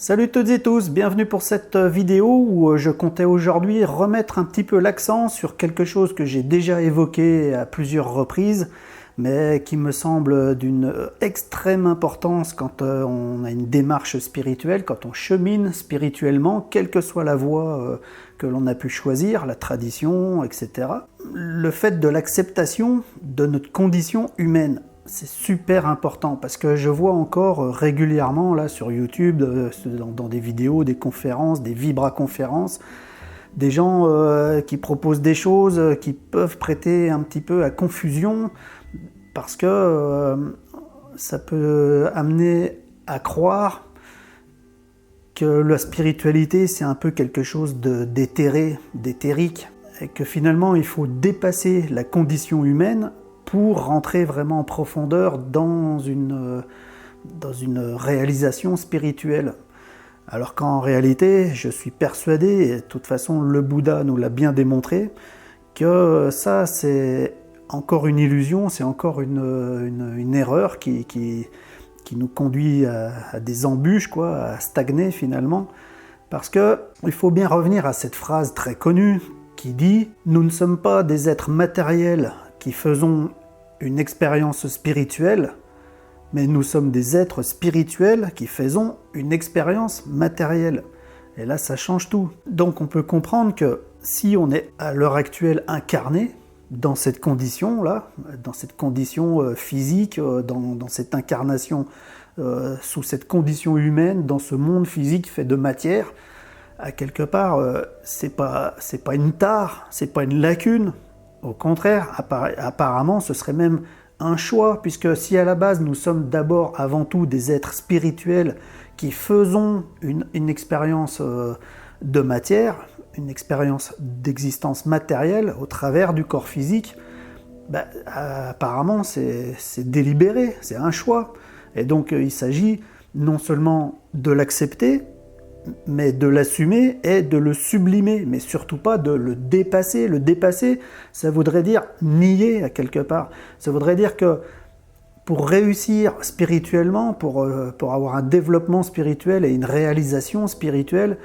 Salut toutes et tous, bienvenue pour cette vidéo où je comptais aujourd'hui remettre un petit peu l'accent sur quelque chose que j'ai déjà évoqué à plusieurs reprises, mais qui me semble d'une extrême importance quand on a une démarche spirituelle, quand on chemine spirituellement, quelle que soit la voie que l'on a pu choisir, la tradition, etc. Le fait de l'acceptation de notre condition humaine. C'est super important parce que je vois encore régulièrement là sur YouTube, dans des vidéos, des conférences, des vibra-conférences, des gens qui proposent des choses qui peuvent prêter un petit peu à confusion parce que ça peut amener à croire que la spiritualité c'est un peu quelque chose d'éthéré, d'éthérique, et que finalement il faut dépasser la condition humaine pour rentrer vraiment en profondeur dans une réalisation spirituelle. Alors qu'en réalité, je suis persuadé, et de toute façon le Bouddha nous l'a bien démontré, que ça c'est encore une illusion, c'est encore une erreur qui nous conduit à des embûches, quoi, à stagner finalement. Parce qu'il faut bien revenir à cette phrase très connue qui dit « Nous ne sommes pas des êtres matériels qui faisons une expérience spirituelle, mais nous sommes des êtres spirituels qui faisons une expérience matérielle. » Et là, ça change tout. Donc on peut comprendre que si on est à l'heure actuelle incarné dans cette condition-là, dans cette condition physique, dans cette incarnation, sous cette condition humaine, dans ce monde physique fait de matière, à quelque part, c'est pas une tare, c'est pas une lacune. Au contraire, apparemment, ce serait même un choix, puisque si à la base nous sommes d'abord, avant tout, des êtres spirituels qui faisons une expérience de matière, une expérience d'existence matérielle au travers du corps physique, apparemment c'est délibéré, c'est un choix. Et donc il s'agit non seulement de l'accepter, mais de l'assumer et de le sublimer, mais surtout pas de le dépasser. Le dépasser, ça voudrait dire nier à quelque part. Ça voudrait dire que pour réussir spirituellement, pour avoir un développement spirituel et une réalisation spirituelle,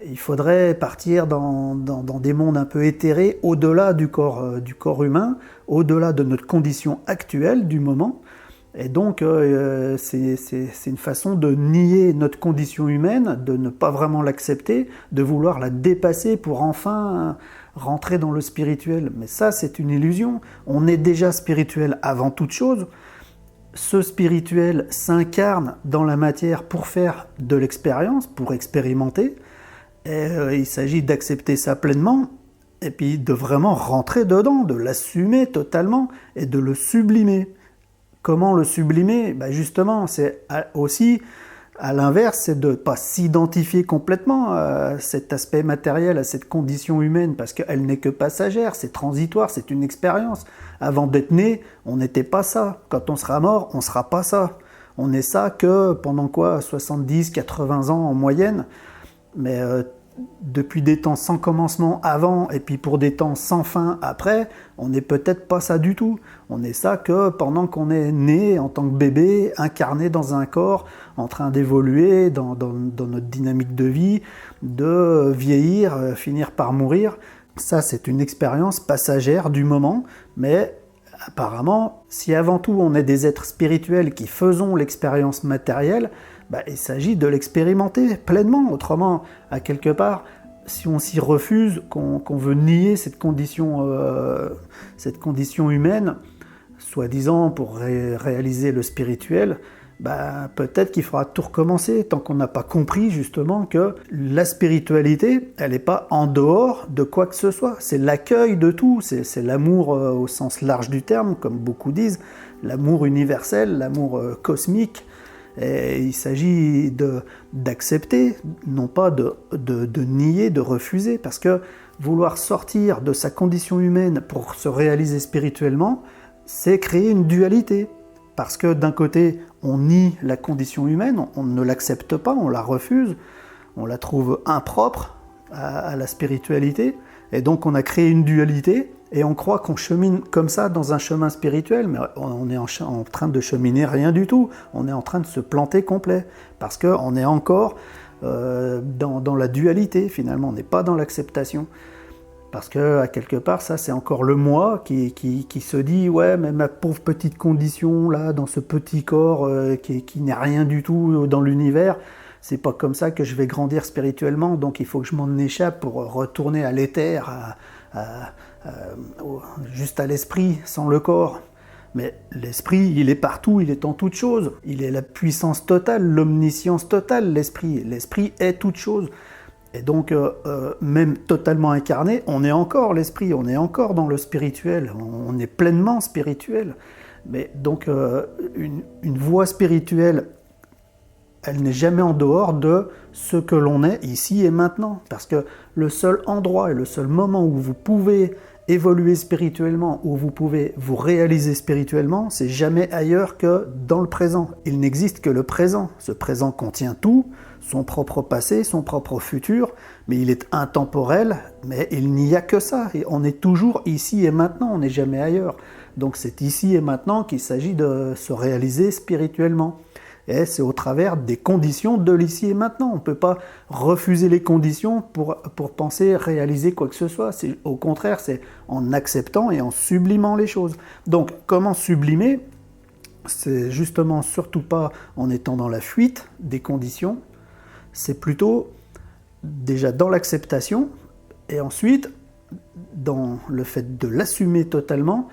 il faudrait partir dans des mondes un peu éthérés, au-delà du corps humain, au-delà de notre condition actuelle du moment. Et donc, c'est une façon de nier notre condition humaine, de ne pas vraiment l'accepter, de vouloir la dépasser pour enfin rentrer dans le spirituel. Mais ça, c'est une illusion. On est déjà spirituel avant toute chose. Ce spirituel s'incarne dans la matière pour faire de l'expérience, pour expérimenter. Et il s'agit d'accepter ça pleinement, et puis de vraiment rentrer dedans, de l'assumer totalement et de le sublimer. Comment le sublimer ? Justement, c'est aussi, à l'inverse, c'est de ne pas s'identifier complètement à cet aspect matériel, à cette condition humaine, parce qu'elle n'est que passagère, c'est transitoire, c'est une expérience. Avant d'être né, on n'était pas ça. Quand on sera mort, on ne sera pas ça. On est ça que pendant 70, 80 ans en moyenne, mais depuis des temps sans commencement avant et puis pour des temps sans fin après, on n'est peut-être pas ça du tout. On est ça que pendant qu'on est né en tant que bébé, incarné dans un corps, en train d'évoluer dans notre dynamique de vie, de vieillir, finir par mourir. Ça, c'est une expérience passagère du moment, mais apparemment, si avant tout on est des êtres spirituels qui faisons l'expérience matérielle, il s'agit de l'expérimenter pleinement. Autrement, à quelque part, si on s'y refuse, qu'on veut nier cette condition humaine, soi-disant pour réaliser le spirituel, peut-être qu'il faudra tout recommencer tant qu'on n'a pas compris justement que la spiritualité, elle n'est pas en dehors de quoi que ce soit. C'est l'accueil de tout, c'est l'amour au sens large du terme, comme beaucoup disent, l'amour universel, l'amour cosmique. Et il s'agit d'accepter, non pas de nier, de refuser, parce que vouloir sortir de sa condition humaine pour se réaliser spirituellement, c'est créer une dualité. Parce que d'un côté, on nie la condition humaine, on ne l'accepte pas, on la refuse, on la trouve impropre à la spiritualité, et donc on a créé une dualité, et on croit qu'on chemine comme ça dans un chemin spirituel, mais on est en train de cheminer rien du tout, on est en train de se planter complet, parce qu'on est encore dans la dualité finalement, on n'est pas dans l'acceptation. Parce que, à quelque part, ça c'est encore le moi qui se dit « ouais, mais ma pauvre petite condition, là, dans ce petit corps qui n'est rien du tout dans l'univers, c'est pas comme ça que je vais grandir spirituellement, donc il faut que je m'en échappe pour retourner à l'éther, juste à l'esprit, sans le corps. » Mais l'esprit, il est partout, il est en toute chose. Il est la puissance totale, l'omniscience totale, l'esprit. L'esprit est toute chose. Et donc, même totalement incarné, on est encore l'esprit, on est encore dans le spirituel, on est pleinement spirituel. Mais donc, une voie spirituelle, elle n'est jamais en dehors de ce que l'on est ici et maintenant. Parce que le seul endroit et le seul moment où vous pouvez évoluer spirituellement, où vous pouvez vous réaliser spirituellement, c'est jamais ailleurs que dans le présent. Il n'existe que le présent. Ce présent contient tout, son propre passé, son propre futur, mais il est intemporel, mais il n'y a que ça. Et on est toujours ici et maintenant, on n'est jamais ailleurs. Donc c'est ici et maintenant qu'il s'agit de se réaliser spirituellement. Et c'est au travers des conditions de l'ici et maintenant. On ne peut pas refuser les conditions pour penser réaliser quoi que ce soit. Au contraire, c'est en acceptant et en sublimant les choses. Donc, comment sublimer? C'est justement surtout pas en étant dans la fuite des conditions. C'est plutôt déjà dans l'acceptation et ensuite dans le fait de l'assumer totalement,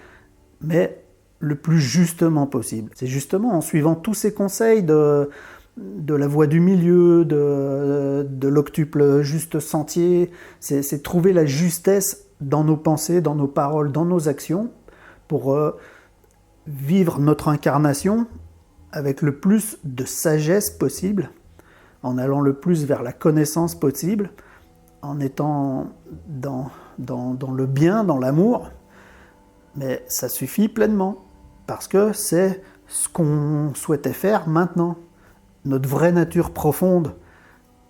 mais le plus justement possible. C'est justement en suivant tous ces conseils de la voie du milieu, de l'octuple juste sentier, c'est trouver la justesse dans nos pensées, dans nos paroles, dans nos actions, pour vivre notre incarnation avec le plus de sagesse possible, en allant le plus vers la connaissance possible, en étant dans le bien, dans l'amour, mais ça suffit pleinement. Parce que c'est ce qu'on souhaitait faire maintenant. Notre vraie nature profonde,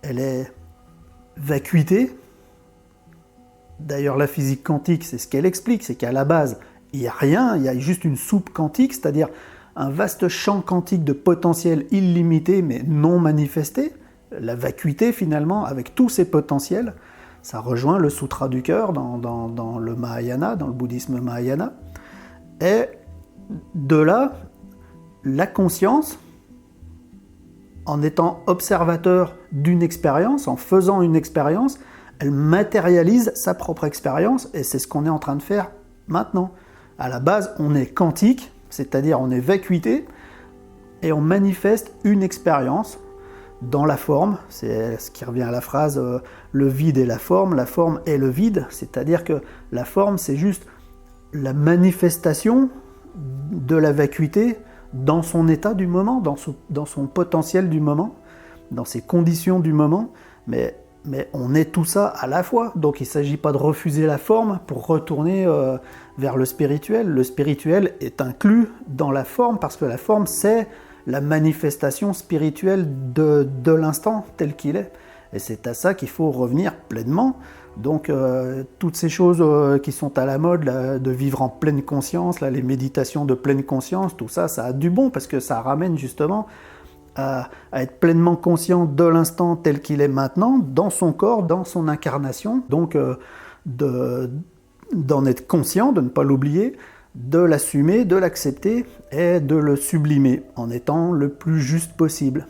elle est vacuité. D'ailleurs, la physique quantique, c'est ce qu'elle explique, c'est qu'à la base, il n'y a rien, il y a juste une soupe quantique, c'est-à-dire un vaste champ quantique de potentiel illimité, mais non manifesté. La vacuité, finalement, avec tous ces potentiels, ça rejoint le Sutra du cœur dans le Mahayana, dans le bouddhisme Mahayana. Et de là, la conscience, en étant observateur d'une expérience, en faisant une expérience, elle matérialise sa propre expérience et c'est ce qu'on est en train de faire maintenant. À la base, on est quantique, c'est-à-dire on est vacuité et on manifeste une expérience dans la forme. C'est ce qui revient à la phrase le vide est la forme est le vide, c'est-à-dire que la forme, c'est juste la manifestation de la vacuité dans son état du moment, dans son potentiel du moment, dans ses conditions du moment, mais on est tout ça à la fois. Donc il ne s'agit pas de refuser la forme pour retourner vers le spirituel. Le spirituel est inclus dans la forme parce que la forme, c'est la manifestation spirituelle de l'instant tel qu'il est. Et c'est à ça qu'il faut revenir pleinement. Donc toutes ces choses qui sont à la mode, là, de vivre en pleine conscience, là, les méditations de pleine conscience, tout ça, ça a du bon parce que ça ramène justement à être pleinement conscient de l'instant tel qu'il est maintenant, dans son corps, dans son incarnation. Donc d'en être conscient, de ne pas l'oublier, de l'assumer, de l'accepter et de le sublimer en étant le plus juste possible,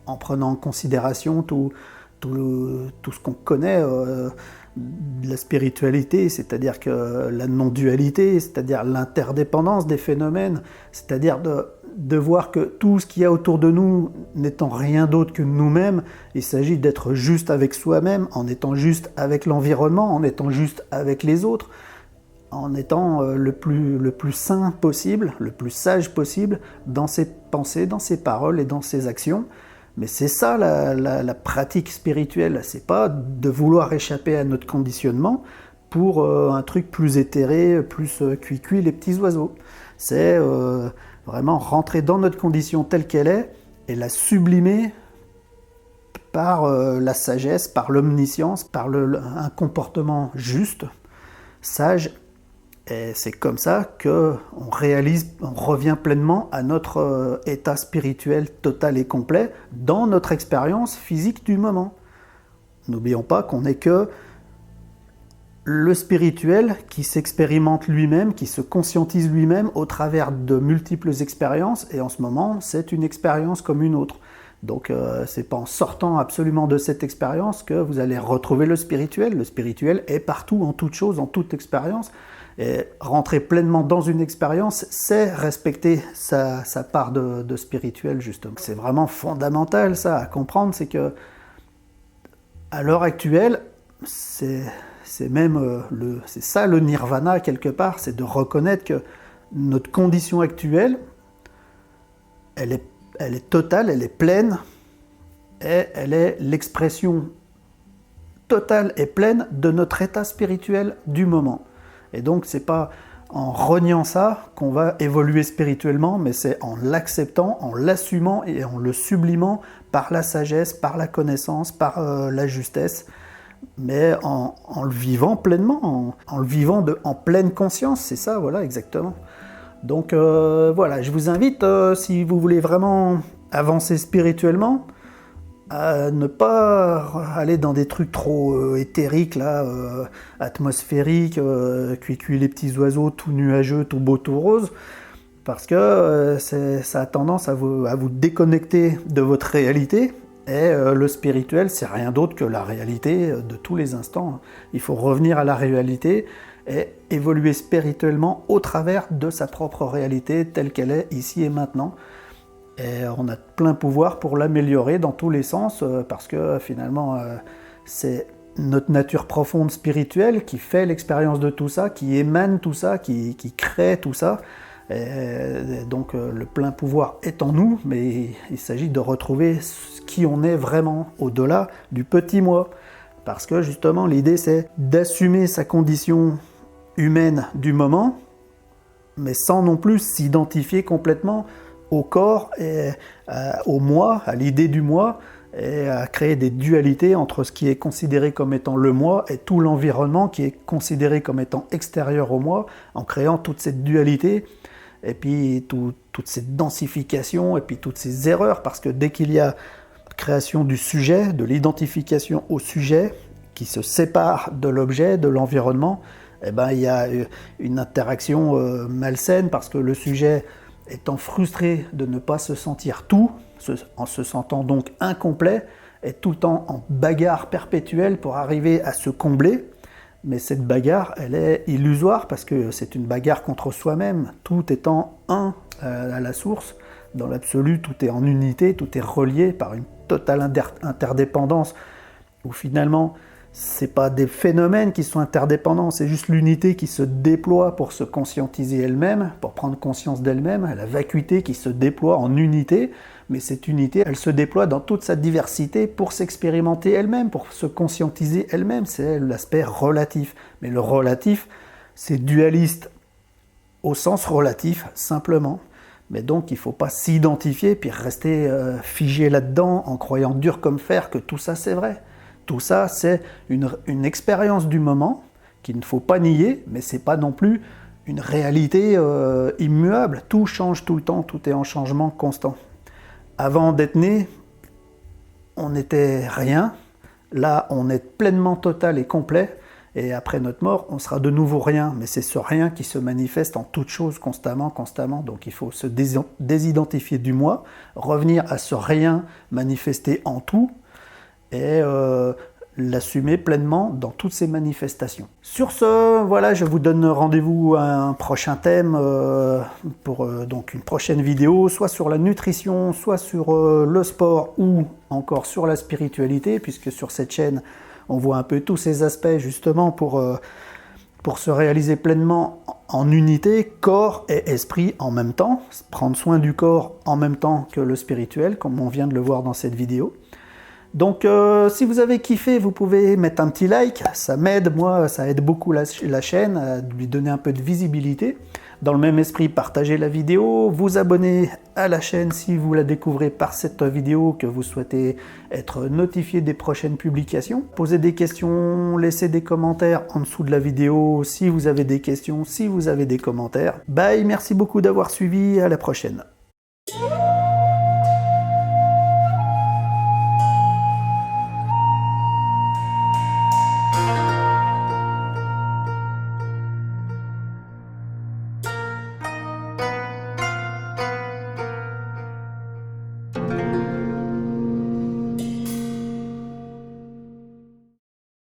en prenant en considération tout ce qu'on connaît de la spiritualité, c'est-à-dire que la non-dualité, c'est-à-dire l'interdépendance des phénomènes, c'est-à-dire de voir que tout ce qu'il y a autour de nous n'étant rien d'autre que nous-mêmes, il s'agit d'être juste avec soi-même, en étant juste avec l'environnement, en étant juste avec les autres, en étant le plus sain possible, le plus sage possible dans ses pensées, dans ses paroles et dans ses actions. Mais c'est ça la pratique spirituelle, c'est pas de vouloir échapper à notre conditionnement pour un truc plus éthéré, plus cuit-cuit les petits oiseaux. C'est vraiment rentrer dans notre condition telle qu'elle est et la sublimer par la sagesse, par l'omniscience, par un comportement juste, sage Et c'est comme ça qu'on revient pleinement à notre état spirituel total et complet dans notre expérience physique du moment. N'oublions pas qu'on n'est que le spirituel qui s'expérimente lui-même, qui se conscientise lui-même au travers de multiples expériences, et en ce moment, c'est une expérience comme une autre. Donc c'est pas en sortant absolument de cette expérience que vous allez retrouver le spirituel. Le spirituel est partout, en toute chose, en toute expérience. Et rentrer pleinement dans une expérience, c'est respecter sa part de spirituel, justement. C'est vraiment fondamental, ça, à comprendre, c'est que à l'heure actuelle, c'est même c'est ça le nirvana quelque part, c'est de reconnaître que notre condition actuelle, elle est totale, elle est pleine, et elle est l'expression totale et pleine de notre état spirituel du moment. Et donc c'est pas en reniant ça qu'on va évoluer spirituellement, mais c'est en l'acceptant, en l'assumant et en le sublimant par la sagesse, par la connaissance, par la justesse, mais en le vivant pleinement, en le vivant en pleine conscience, c'est ça, voilà, exactement. Donc voilà, je vous invite, si vous voulez vraiment avancer spirituellement, à ne pas aller dans des trucs trop éthériques, là, atmosphériques, cuit les petits oiseaux, tout nuageux, tout beau, tout rose, parce que ça a tendance à vous déconnecter de votre réalité, et le spirituel, c'est rien d'autre que la réalité de tous les instants. Il faut revenir à la réalité et évoluer spirituellement au travers de sa propre réalité telle qu'elle est ici et maintenant. Et on a plein pouvoir pour l'améliorer dans tous les sens, parce que finalement, c'est notre nature profonde spirituelle qui fait l'expérience de tout ça, qui émane tout ça, qui crée tout ça. Et donc le plein pouvoir est en nous, mais il s'agit de retrouver qui on est vraiment au-delà du petit moi. Parce que justement, l'idée c'est d'assumer sa condition humaine du moment, mais sans non plus s'identifier complètement au corps et au moi, à l'idée du moi, et à créer des dualités entre ce qui est considéré comme étant le moi et tout l'environnement qui est considéré comme étant extérieur au moi, en créant toute cette dualité, et puis toute cette densification, et puis toutes ces erreurs, parce que dès qu'il y a création du sujet, de l'identification au sujet, qui se sépare de l'objet, de l'environnement, eh ben, il y a une interaction malsaine, parce que le sujet étant frustré de ne pas se sentir tout, en se sentant donc incomplet, est tout le temps en bagarre perpétuelle pour arriver à se combler. Mais cette bagarre, elle est illusoire, parce que c'est une bagarre contre soi-même, tout étant un à la source. Dans l'absolu, tout est en unité, tout est relié par une totale interdépendance, où finalement, c'est pas des phénomènes qui sont interdépendants, c'est juste l'unité qui se déploie pour se conscientiser elle-même, pour prendre conscience d'elle-même, la vacuité qui se déploie en unité, mais cette unité, elle se déploie dans toute sa diversité pour s'expérimenter elle-même, pour se conscientiser elle-même, c'est l'aspect relatif. Mais le relatif, c'est dualiste au sens relatif, simplement. Mais donc, il ne faut pas s'identifier puis rester figé là-dedans en croyant dur comme fer que tout ça, c'est vrai. Tout ça, c'est une expérience du moment qu'il ne faut pas nier, mais ce n'est pas non plus une réalité immuable. Tout change tout le temps, tout est en changement constant. Avant d'être né, on n'était rien. Là, on est pleinement total et complet. Et après notre mort, on sera de nouveau rien. Mais c'est ce rien qui se manifeste en toute chose constamment, constamment. Donc il faut se désidentifier du moi, revenir à ce rien manifesté en tout, et l'assumer pleinement dans toutes ses manifestations. Sur ce, voilà, je vous donne rendez-vous à un prochain thème pour donc une prochaine vidéo, soit sur la nutrition, soit sur le sport, ou encore sur la spiritualité, puisque sur cette chaîne, on voit un peu tous ces aspects justement pour se réaliser pleinement en unité, corps et esprit en même temps, prendre soin du corps en même temps que le spirituel, comme on vient de le voir dans cette vidéo. Donc si vous avez kiffé, vous pouvez mettre un petit like, ça m'aide, moi ça aide beaucoup la chaîne à lui donner un peu de visibilité. Dans le même esprit, partagez la vidéo, vous abonnez à la chaîne si vous la découvrez par cette vidéo, que vous souhaitez être notifié des prochaines publications. Posez des questions, laissez des commentaires en dessous de la vidéo si vous avez des questions, si vous avez des commentaires. Bye, merci beaucoup d'avoir suivi, à la prochaine.